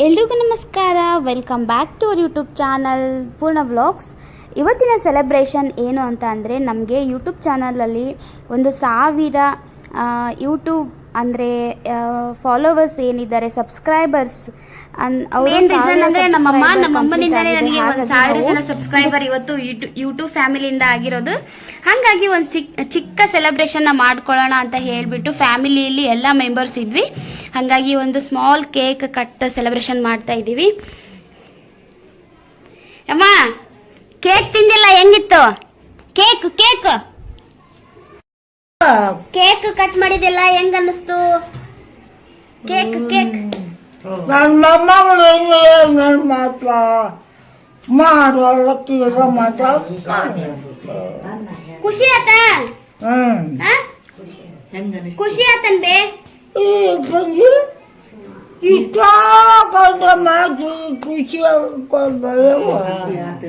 ಎಲ್ರಿಗೂ ನಮಸ್ಕಾರ. Welcome back to our YouTube channel Poorna vlogs. ಇವತ್ತಿನ ಸೆಲೆಬ್ರೇಷನ್ ಏನು ಅಂತ ಅಂದರೆ, ನಮಗೆ ಯೂಟ್ಯೂಬ್ ಚಾನಲಲ್ಲಿ 1,000 ಯೂಟ್ಯೂಬ್ ಅಂದರೆ ಫಾಲೋವರ್ಸ್ ಏನಿದ್ದಾರೆ, ಸಬ್ಸ್ಕ್ರೈಬರ್ಸ್ ನಮ್ಮಮ್ಮನಿಂದಲೇ ನನಗೆ 1,000 ಜನ ಸಬ್ಸ್ಕ್ರೈಬರ್ ಇವತ್ತು ಯೂಟ್ಯೂಬ್ ಫ್ಯಾಮಿಲಿಯಿಂದ ಆಗಿರೋದು. ಹಾಗಾಗಿ ಒಂದು ಚಿಕ್ಕ ಸೆಲೆಬ್ರೇಷನ್ನ ಮಾಡ್ಕೊಳ್ಳೋಣ ಅಂತ ಹೇಳಿಬಿಟ್ಟು ಫ್ಯಾಮಿಲಿಯಲ್ಲಿ ಎಲ್ಲ ಮೆಂಬರ್ಸ್ ಇದ್ವಿ. ಹಾಗಾಗಿ ಒಂದು ಸ್ಮಾಲ್ ಕೇಕ್ ಕಟ್ ಸೆಲೆಬ್ರೇಷನ್ ಮಾಡ್ತಾ ಇದ್ದೀವಿ. ಅಮ್ಮ, ಕೇಕ್ ತಿಂದಿಲ್ಲ, ಹೆಂಗಿತ್ತು ಕೇಕ್? ಕೇಕ್ ಕೇಕ್ ಕಟ್ ಮಾಡಿದೆಲ್ಲ ಹೆಂಗ ಅನ್ನಿಸ್ತು? ಕೇಕ್ ಕೇಕ್ ನನ್ನ ಮಾತ್ರ ಮಾಡೋಳಕ್ಕೀಗ ಮಾತ್ರ ಖುಷಿ ಆತ? ಖುಷಿ ಆತನ್ ಬೇ? ಇಟ್ಟಾಗ ಮಾಡಿ ಖುಷಿ ಖುಷಿ ಆತ?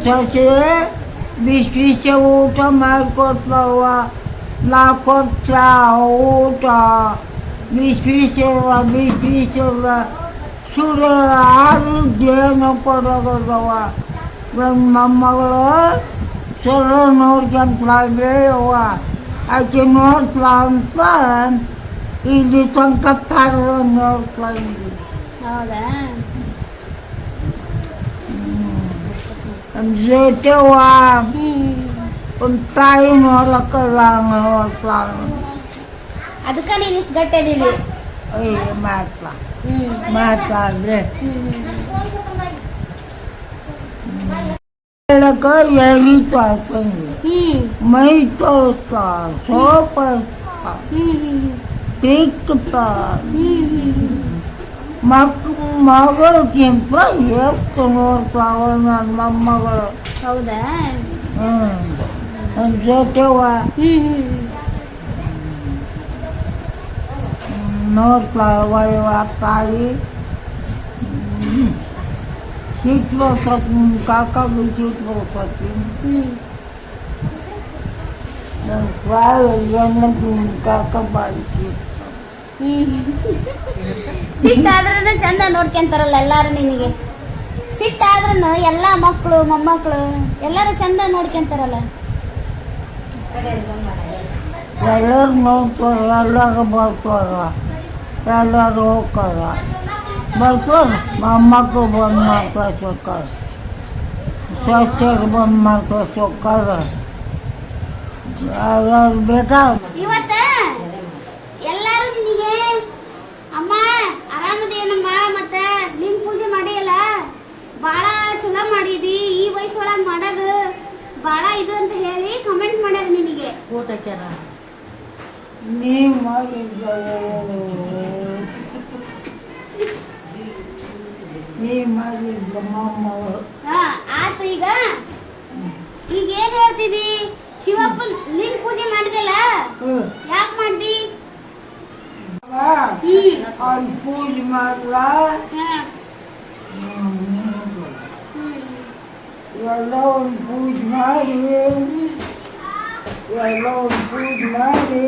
ಸೊಸೆ ಬಿಸಿ ಊಟ ಮಾಡಿಕೊಡ್ತಾವ. ನಾಲ್ಕೊತ್ತ ಊಟ ಬಿಸಿ ಸುಡು ಆರೋಗ್ಯನ ಕೊಡೋಗದವ. ನನ್ನ ಮೊಮ್ಮಗಳು ಚಲೋ ನೋಡ್ಕೊಂತಾಳೆ ಅವ್ವ. ಆಕೆ ನೋಡ್ತಾ ಅಂತ ಇಲ್ಲಿ ತನಕ ನೋಡ್ತಾ ಇದ್ವಿ. ಹೌದಾ? ಜೊತೆವ ಒಂದು ತಾಯಿ ನೋಡಕ್ಕಲ್ಲ ನೋಡ್ತಾ. ಅದಕ್ಕೆ ನೀನು ಇಷ್ಟು ಗಟ್ಟಿದ್ದೀವಿ. ಮಾತಾಡ್ರೆ ಹೇಳಕ್ಕ ಎಳಿತಾಳ್ತ, ಮೈ ತೋರಿಸ್ತಾ, ಸೋಪ ತಿಕ್ತಾ, ಮಗಕ್ಕಿಂತ ಎಷ್ಟು ನೋಡ್ತಾವ ನನ್ನ ಮೊಮ್ಮಗಳು. ಹೌದಾ? ನನ್ನ ಜೊತೆವ ನೋಡ್ತಾವ ತಾಯಿ. ಸಿಟ್ಟು ಬರ್ತತಿ, ಕಾಕಾಗ ಸಿಟ್ಟು ಬರ್ತತಿ. ನನ್ನ ಕಾಕ ಬಾಳಿ ಸಿಟ್ಟಾದ್ರೂ ಚಂದ ನೋಡ್ಕೊಂತಾರಲ್ಲ ಎಲ್ಲಾರು. ನಿನಗೆ ಸಿಟ್ಟಾದ್ರೂ ಎಲ್ಲ ಮಕ್ಕಳು ಮೊಮ್ಮಕ್ಕಳು ಎಲ್ಲರೂ ಚಂದ ನೋಡ್ಕೊಂತಾರಲ್ಲ. ಎಲ್ಲರೂ ನೋಡ್ತಾರ, ಎಲ್ಲಾರು ಬರ್ತಾರ, ಎಲ್ಲರೂ ಹೋಗ್ತಾರ, ಬರ್ತಾರ. ಮೊಮ್ಮಕ್ಕಳು ಬಂದು ಮಾಡ್ತಾ ಸೊಕ್ಕಾರ, ಸ್ವಚ್ಛಗೆ ಬಂದು ಮಾಡ್ತಾ ಸೊಕ್ಕಾರ, ಎಲ್ಲರೂ ಬೇಕಾದ. ಇವತ್ತ ಎಲ್ಲಾರು ನಿನಗೆ ಅಮ್ಮ ಆರಾಮದೇನಮ್ಮ, ಮತ್ತ ನಿನ್ ಪೂಜೆ ಮಾಡಿಯಲ್ಲ ಭಾಳ ಚಲೋ ಮಾಡಿದಿ, ಈ ವಯಸ್ಸೊಳಗೆ ಮಾಡೋದು ಭಾಳ ಇದು ಅಂತ ಹೇಳಿ ಕಮೆಂಟ್ ಮಾಡ್ಯಾರ ನಿನಗೆ. ನೀವು ಮಾಡಿದ್ದ ಮೊಮ್ಮಗಳು ಆತು. ಈಗ ಏನ್ ಹೇಳ್ತಿದಿ? ಶಿವಪ್ಪ ನಿನ್ ಪೂಜೆ ಮಾಡಿದೆಲ್ಲ ಯಾಕೆ ಮಾಡ್ದಿ? ಅವ್ನು ಪೂಜೆ ಮಾಡ್ಲ, ಎಲ್ಲ ಒಂದು ಪೂಜೆ ಮಾಡಿ, ಎಲ್ಲ ಒಂದು ಪೂಜೆ ಮಾಡಿ,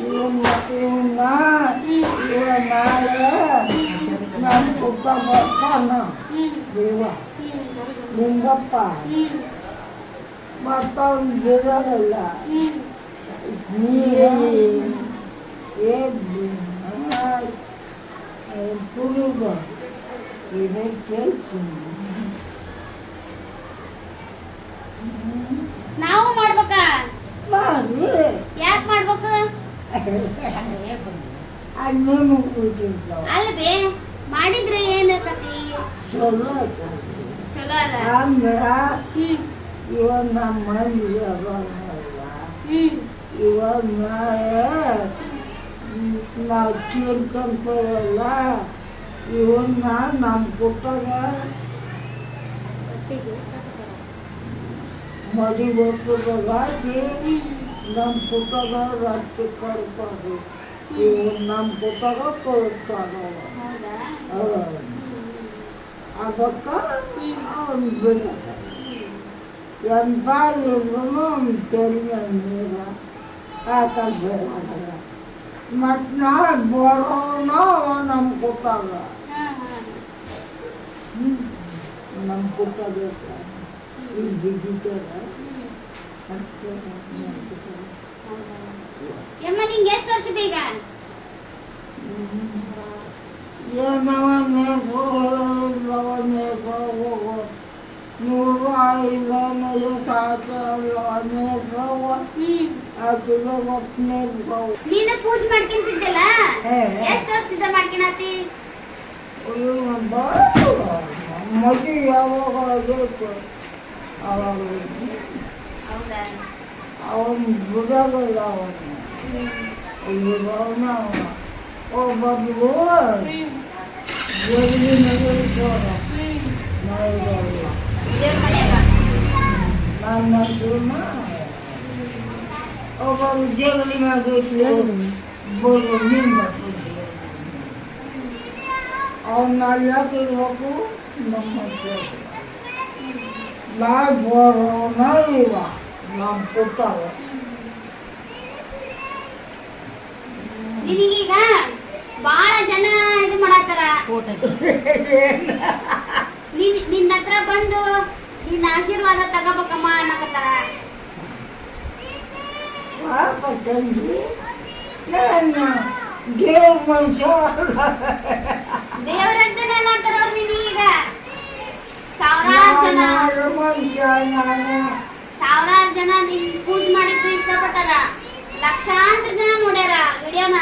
ಇವನ್ನ ನಾಳೆ ನನ್ನ ಪುಟ್ಟ ಬರ್ತಾನ ದೇವ ಲಿಂಗಪ್ಪ. ಮತ್ತೊಂದು ಬಿಡೋಲ್ಲ ಕುಡಿದ ಇದೇ ಕೇಳ್ತೀನಿ. ನಾವು ಮಾಡ್ಬೇಕಾ? ಮಾಡಿ ಯಾಕೆ ಮಾಡ್ಬೇಕು? ಅಣ್ಣನು ಕೂತಿದ್ದ ಅಲ್ವೇ ಮಾಡಿದ್ರೆ ಏನ್ ಕತಿ? ಚಲೋ ಚಲೋ ಅದ. ಅಂದ್ರ ಇವನ್ ನಮ್ಮ ಮಂದಿ ಅದಲ್ಲ, ಇವನ್ ನಾಳೆ ನಾವು ತೀರ್ಕೊಂತೇವಲ್ಲ, ಇವನ್ನ ನಮ್ಮ ಪುಟ್ಟಗ ಮರಿ ಹೋಗ್ತದಾಗಿ ನಮ್ಮ ಪುಟ್ಟಗ ರೊಟ್ಟಿ ಕೊಡ್ತಾರೆ. ಇವನ್ ನಮ್ಮ ಪುಟ್ಟಗ ಕೊಡ್ತಾರ. ಅದಕ್ಕೆ ಅವ್ನು ಬಿಡ. ಎಂತ ಇದ್ರು ತೆರಿಗೆ ನೀರು ಹಾಕಂತ ಮತ್ತು ನಾಳೆ ಬರೋಣ ನಮ್ಮ ಕೊಟ್ಟಾಗ ನಮ್ಮ ಕೊಟ್ಟಾಗ ಇಲ್ಲಿ ಬಿದ್ದಿದ್ದಾರೆ ಅಷ್ಟೇ ಯಮ್ಮ ನಿಂಗೆ ಎಷ್ಟು ವರ್ಷ ಬೇಗ ನೀನು ಪೂಜೆ ಮಾಡ್ಕೊಂತಿದ್ದಲ್ಲ ಎಷ್ಟು ವರ್ಷದಿಂದ ಮಾಡ್ಕೊಳತಿ ಮದುವೆ ಯಾವಾಗ ಆಗಬೇಕು ಅವಾಗ ಹೌದಾ ಅವನು ಬಿಡೋದಿಲ್ಲ ಅವನು ಒಬ್ಬೊಬ್ಬರು ಜಗಲಿ ನಡೆಸೋಣ ದೇವ್ರ ಮನ್ಯಾಗ ನನ್ನ ಒಬ್ಬರು ಜಗಲಿ ಮಾಡಿದ್ರು ಬೋದು ನಿಂದ ಅವನ್ನ ಯಾಕಿರ್ಬೇಕು ನಮ್ಮ ನಾ ಬರೋಣ ಇವ ನಮ್ಮ ಕೊಟ್ಟಾಗ ನಿನಗೀಗ ಬಾಳ ಜನ ಇದು ಮಾಡತ್ತಾರ ನಿನ್ನ ಹತ್ರ ಬಂದು ನಿನ್ನ ಆಶೀರ್ವಾದ ತಗೋಬೇಕಮ್ಮ ಅನ್ನಕತ್ತಾರ ಪಾಪ ತಂಗಿ ನಾನು ದೇವ್ರ ಮನುಷ್ಯ ದೇವರಂತೆ ಮಾಡ್ತಾರ ಅವ್ರು ನಿನಗೀಗ ಸಾವಿರಾರು ಜನ ಮನುಷ್ಯ ನಾನು ಸಾವಿರಾರು ಜನ ನಿನ್ ಪೂಜೆ ಮಾಡಿದ್ದು ಇಷ್ಟಪಟ್ಟಾರ ಲಕ್ಷಾಂತರ ಜನ ನೋಡ್ಯಾರ ವಿಡಿಯೋನ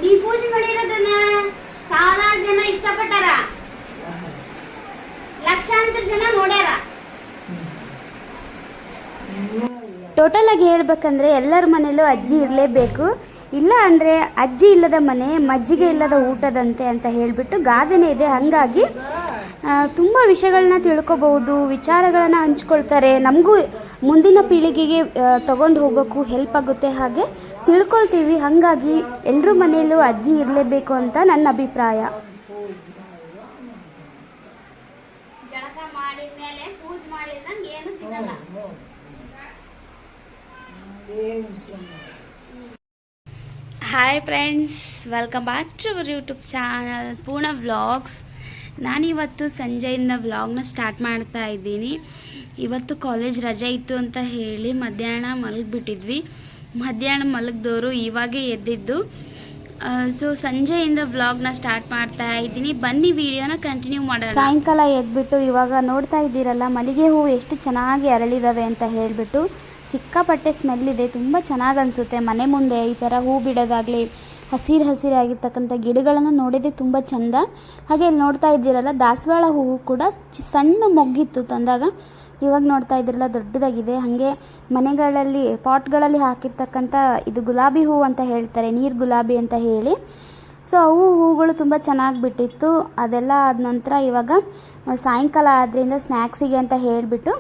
ನೀ ಪೂಜೆ ಮಾಡಿರೋದನ್ನ ಸಾವಿರಾರು ಜನ ಇಷ್ಟಪಟ್ಟಾರ ಲಕ್ಷಾಂತರ ಜನ ನೋಡ್ಯಾರ ಟೋಟಲ್ ಆಗಿ ಹೇಳ್ಬೇಕಂದ್ರೆ ಎಲ್ಲರ ಮನೇಲೂ ಅಜ್ಜಿ ಇರಲೇಬೇಕು, ಇಲ್ಲ ಅಂದರೆ ಅಜ್ಜಿ ಇಲ್ಲದ ಮನೆ ಮಜ್ಜಿಗೆ ಇಲ್ಲದ ಊಟದಂತೆ ಅಂತ ಹೇಳಿಬಿಟ್ಟು ಗಾದೆನೇ ಇದೆ. ಹಾಗಾಗಿ ತುಂಬ ವಿಷಯಗಳನ್ನ ತಿಳ್ಕೊಬಹುದು, ವಿಚಾರಗಳನ್ನು ಹಂಚ್ಕೊಳ್ತಾರೆ, ನಮಗೂ ಮುಂದಿನ ಪೀಳಿಗೆಗೆ ತಗೊಂಡು ಹೋಗೋಕ್ಕೂ ಹೆಲ್ಪ್ ಆಗುತ್ತೆ, ಹಾಗೆ ತಿಳ್ಕೊಳ್ತೀವಿ. ಹಾಗಾಗಿ ಎಲ್ಲರ ಮನೆಯಲ್ಲೂ ಅಜ್ಜಿ ಇರಲೇಬೇಕು ಅಂತ ನನ್ನ ಅಭಿಪ್ರಾಯ. ಜಳಕ ಮಾಡಿದ ಮೇಲೆ ಪೂಜೆ ಮಾಡಿದಂಗೆ ಏನು ತಿನ್ನಲ್ಲ. Hi friends, welcome back to our YouTube channel Poorna vlogs. ನಾನಿವತ್ತು ಸಂಜೆಯಿಂದ ವ್ಲಾಗ್ನ ಸ್ಟಾರ್ಟ್ ಮಾಡ್ತಾ ಇದ್ದೀನಿ. ಇವತ್ತು ಕಾಲೇಜ್ ರಜೆ ಇತ್ತು ಅಂತ ಹೇಳಿ ಮಧ್ಯಾಹ್ನ ಮಲಗಿಬಿಟ್ಟಿದ್ವಿ. ಮಧ್ಯಾಹ್ನ ಮಲಗಿದವರು ಇವಾಗೇ ಎದ್ದಿದ್ದು. ಸೊ ಸಂಜೆಯಿಂದ ವ್ಲಾಗ್ನ ಸ್ಟಾರ್ಟ್ ಮಾಡ್ತಾ ಇದ್ದೀನಿ. ಬನ್ನಿ ವಿಡಿಯೋನ ಕಂಟಿನ್ಯೂ ಮಾಡೋಣ. ಸಾಯಂಕಾಲ ಎದ್ಬಿಟ್ಟು ಇವಾಗ ನೋಡ್ತಾ ಇದ್ದೀರಲ್ಲ ಮಲ್ಲಿಗೆ ಹೂವು ಎಷ್ಟು ಚೆನ್ನಾಗಿ ಅರಳಿದಾವೆ ಅಂತ ಹೇಳಿಬಿಟ್ಟು ಸಿಕ್ಕಾಪಟ್ಟೆ ಸ್ಮೆಲ್ ಇದೆ, ತುಂಬ ಚೆನ್ನಾಗಿ ಅನಿಸುತ್ತೆ. ಮನೆ ಮುಂದೆ ಈ ಥರ ಹೂ ಬಿಡೋದಾಗಲಿ ಹಸಿರಾಗಿರ್ತಕ್ಕಂಥ ಗಿಡಗಳನ್ನು ನೋಡಿದರೆ ತುಂಬ ಚೆಂದ. ಹಾಗೆ ಇಲ್ಲಿ ನೋಡ್ತಾ ಇದ್ದೀರಲ್ಲ ದಾಸವಾಳ ಹೂವು ಕೂಡ ಸಣ್ಣ ಮೊಗ್ಗಿತ್ತು ತಂದಾಗ, ಇವಾಗ ನೋಡ್ತಾ ಇದ್ದೀರಲ್ಲ ದೊಡ್ಡದಾಗಿದೆ. ಹಾಗೆ ಮನೆಗಳಲ್ಲಿ ಪಾಟ್ಗಳಲ್ಲಿ ಹಾಕಿರ್ತಕ್ಕಂಥ ಇದು ಗುಲಾಬಿ ಹೂವು ಅಂತ ಹೇಳ್ತಾರೆ, ನೀರು ಗುಲಾಬಿ ಅಂತ ಹೇಳಿ. ಸೊ ಅವು ಹೂಗಳು ತುಂಬ ಚೆನ್ನಾಗಿ ಬಿಟ್ಟಿತ್ತು. ಅದೆಲ್ಲ ಆದ ನಂತರ ಇವಾಗ ಸಾಯಂಕಾಲ ಆದ್ದರಿಂದ ಸ್ನ್ಯಾಕ್ಸಿಗೆ ಅಂತ ಹೇಳಿಬಿಟ್ಟು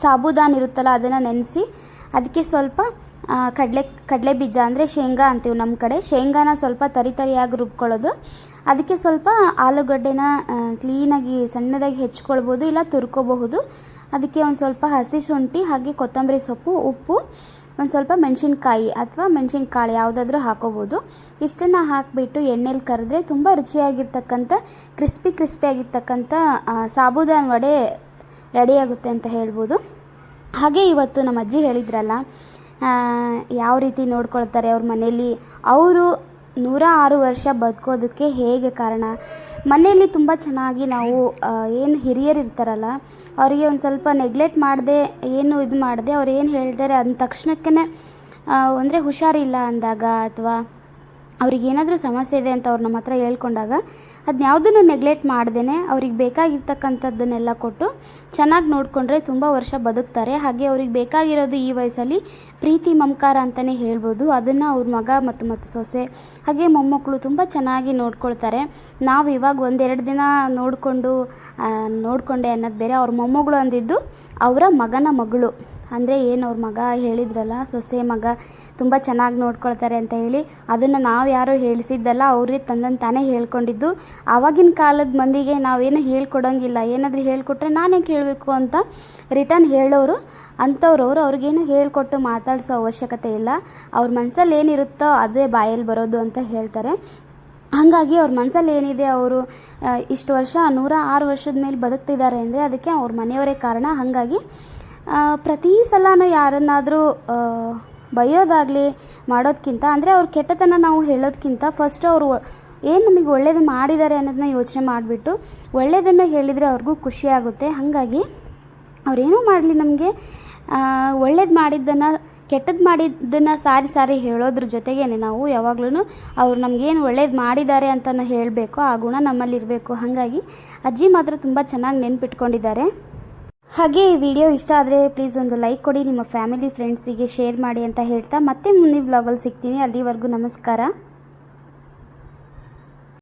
ಸಾಬುದಾನ ಇರುತ್ತಲ್ಲ ಅದನ್ನು ನೆನೆಸಿ ಅದಕ್ಕೆ ಸ್ವಲ್ಪ ಕಡಲೆ ಬೀಜ ಅಂದರೆ ಶೇಂಗಾ ಅಂತೀವಿ ನಮ್ಮ ಕಡೆ, ಶೇಂಗಾನ ಸ್ವಲ್ಪ ತರಿಯಾಗಿ ರುಬ್ಕೊಳ್ಳೋದು. ಅದಕ್ಕೆ ಸ್ವಲ್ಪ ಆಲೂಗಡ್ಡೆನ ಕ್ಲೀನಾಗಿ ಸಣ್ಣದಾಗಿ ಹೆಚ್ಕೊಳ್ಬೋದು, ಇಲ್ಲ ತುರ್ಕೋಬಹುದು. ಅದಕ್ಕೆ ಒಂದು ಸ್ವಲ್ಪ ಹಸಿ ಶುಂಠಿ, ಹಾಗೆ ಕೊತ್ತಂಬರಿ ಸೊಪ್ಪು, ಉಪ್ಪು, ಒಂದು ಸ್ವಲ್ಪ ಮೆಣಸಿನ್ಕಾಯಿ ಅಥವಾ ಮೆಣಸಿನ್ಕಾಳು ಯಾವುದಾದ್ರೂ ಹಾಕೋಬೋದು. ಇಷ್ಟನ್ನು ಹಾಕಿಬಿಟ್ಟು ಎಣ್ಣೆಲಿ ಕರೆದ್ರೆ ತುಂಬ ರುಚಿಯಾಗಿರ್ತಕ್ಕಂಥ ಕ್ರಿಸ್ಪಿಯಾಗಿರ್ತಕ್ಕಂಥ ಸಾಬುದಾನ ವಡೆ ರೆಡಿಯಾಗುತ್ತೆ ಅಂತ ಹೇಳ್ಬೋದು. ಹಾಗೆ ಇವತ್ತು ನಮ್ಮ ಅಜ್ಜಿ ಹೇಳಿದ್ರಲ್ಲ ಯಾವ ರೀತಿ ನೋಡ್ಕೊಳ್ತಾರೆ ಅವ್ರ ಮನೆಯಲ್ಲಿ, ಅವರು 106 ವರ್ಷ ಬದುಕೋದಕ್ಕೆ ಹೇಗೆ ಕಾರಣ. ಮನೆಯಲ್ಲಿ ತುಂಬ ಚೆನ್ನಾಗಿ ನಾವು ಏನು ಹಿರಿಯರು ಇರ್ತಾರಲ್ಲ ಅವರಿಗೆ ಒಂದು ಸ್ವಲ್ಪ ನೆಗ್ಲೆಕ್ಟ್ ಮಾಡದೆ ಏನು ಇದು ಮಾಡದೆ ಅವ್ರು ಏನು ಹೇಳ್ತಾರೆ ಅಂದ ತಕ್ಷಣಕ್ಕೇ ಅಂದರೆ ಹುಷಾರಿಲ್ಲ ಅಂದಾಗ ಅಥವಾ ಅವ್ರಿಗೇನಾದರೂ ಸಮಸ್ಯೆ ಇದೆ ಅಂತ ಅವ್ರು ನಮ್ಮ ಹತ್ರ ಹೇಳ್ಕೊಂಡಾಗ ಅದನ್ನ ಯಾವುದನ್ನು ನೆಗ್ಲೆಕ್ಟ್ ಮಾಡ್ದೇ ಅವ್ರಿಗೆ ಬೇಕಾಗಿರ್ತಕ್ಕಂಥದ್ದನ್ನೆಲ್ಲ ಕೊಟ್ಟು ಚೆನ್ನಾಗಿ ನೋಡಿಕೊಂಡ್ರೆ ತುಂಬ ವರ್ಷ ಬದುಕ್ತಾರೆ. ಹಾಗೆ ಅವ್ರಿಗೆ ಬೇಕಾಗಿರೋದು ಈ ವಯಸ್ಸಲ್ಲಿ ಪ್ರೀತಿ ಮಮಕಾರ ಅಂತಲೇ ಹೇಳ್ಬೋದು. ಅದನ್ನು ಅವ್ರ ಮಗ ಮತ್ತು ಸೊಸೆ ಹಾಗೆ ಮೊಮ್ಮಕ್ಕಳು ತುಂಬ ಚೆನ್ನಾಗಿ ನೋಡ್ಕೊಳ್ತಾರೆ. ನಾವು ಇವಾಗ ಒಂದೆರಡು ದಿನ ನೋಡಿಕೊಂಡೆ ಅನ್ನೋದು ಬೇರೆ. ಅವ್ರ ಮೊಮ್ಮಗಳು ಅಂದಿದ್ದು ಅವರ ಮಗನ ಮಗಳು, ಅಂದರೆ ಏನು ಅವ್ರ ಮಗ ಹೇಳಿದ್ರಲ್ಲ ಸೊಸೆ ಮಗ ತುಂಬ ಚೆನ್ನಾಗಿ ನೋಡ್ಕೊಳ್ತಾರೆ ಅಂತ ಹೇಳಿ, ಅದನ್ನು ನಾವು ಯಾರೋ ಹೇಳಿಸಿದ್ದಲ್ಲ, ಅವರೇ ತಂದಂತ ತಾನೇ ಹೇಳ್ಕೊಂಡಿದ್ದು. ಆವಾಗಿನ ಕಾಲದ ಮಂದಿಗೆ ನಾವೇನು ಹೇಳ್ಕೊಡೋಂಗಿಲ್ಲ, ಏನಾದರೂ ಹೇಳ್ಕೊಟ್ರೆ ನಾನೇ ಕೇಳಬೇಕು ಅಂತ ರಿಟರ್ನ್ ಹೇಳೋರು. ಅಂಥವ್ರವ್ರು ಅವ್ರಿಗೇನು ಹೇಳಿಕೊಟ್ಟು ಮಾತಾಡಿಸೋ ಅವಶ್ಯಕತೆ ಇಲ್ಲ. ಅವ್ರ ಮನಸ್ಸಲ್ಲಿ ಏನಿರುತ್ತೋ ಅದೇ ಬಾಯಲ್ಲಿ ಬರೋದು ಅಂತ ಹೇಳ್ತಾರೆ. ಹಾಗಾಗಿ ಅವ್ರ ಮನಸ್ಸಲ್ಲಿ ಏನಿದೆ, ಅವರು ಇಷ್ಟು ವರ್ಷ 106 ವರ್ಷದ ಮೇಲೆ ಬದುಕ್ತಿದ್ದಾರೆ ಅಂದರೆ ಅದಕ್ಕೆ ಅವ್ರ ಮನೆಯವರೇ ಕಾರಣ. ಹಾಗಾಗಿ ಪ್ರತಿ ಸಲನೂ ಯಾರನ್ನಾದರೂ ಬೈಯೋದಾಗಲಿ ಮಾಡೋದಕ್ಕಿಂತ, ಅಂದರೆ ಅವ್ರ ಕೆಟ್ಟತನ ನಾವು ಹೇಳೋದಕ್ಕಿಂತ ಫಸ್ಟು ಅವರು ಏನು ನಮಗೆ ಒಳ್ಳೇದು ಮಾಡಿದ್ದಾರೆ ಅನ್ನೋದನ್ನ ಯೋಚನೆ ಮಾಡಿಬಿಟ್ಟು ಒಳ್ಳೆಯದನ್ನು ಹೇಳಿದರೆ ಅವ್ರಿಗೂ ಖುಷಿಯಾಗುತ್ತೆ. ಹಾಗಾಗಿ ಅವ್ರೇನೂ ಮಾಡಲಿ, ನಮಗೆ ಒಳ್ಳೇದು ಮಾಡಿದ್ದನ್ನು, ಕೆಟ್ಟದ್ದು ಮಾಡಿದ್ದನ್ನು ಸಾರಿ ಹೇಳೋದ್ರ ಜೊತೆಗೇ ನಾವು ಯಾವಾಗ್ಲೂ ಅವ್ರು ನಮಗೇನು ಒಳ್ಳೇದು ಮಾಡಿದ್ದಾರೆ ಅಂತಲೂ ಹೇಳಬೇಕು, ಆ ಗುಣ ನಮ್ಮಲ್ಲಿರಬೇಕು. ಹಾಗಾಗಿ ಅಜ್ಜಿ ಮಾತ್ರ ತುಂಬ ಚೆನ್ನಾಗಿ ನೆನ್ಪಿಟ್ಕೊಂಡಿದ್ದಾರೆ. ಹಾಗೆ ಈ ವಿಡಿಯೋ ಇಷ್ಟ ಆದರೆ ಪ್ಲೀಸ್ ಒಂದು ಲೈಕ್ ಕೊಡಿ, ನಿಮ್ಮ ಫ್ಯಾಮಿಲಿ ಫ್ರೆಂಡ್ಸಿಗೆ ಶೇರ್ ಮಾಡಿ ಅಂತ ಹೇಳ್ತಾ ಮತ್ತೆ ಮುಂದಿನ ವ್ಲಾಗಲ್ಲಿ ಸಿಗ್ತೀನಿ. ಅಲ್ಲಿವರೆಗೂ ನಮಸ್ಕಾರ.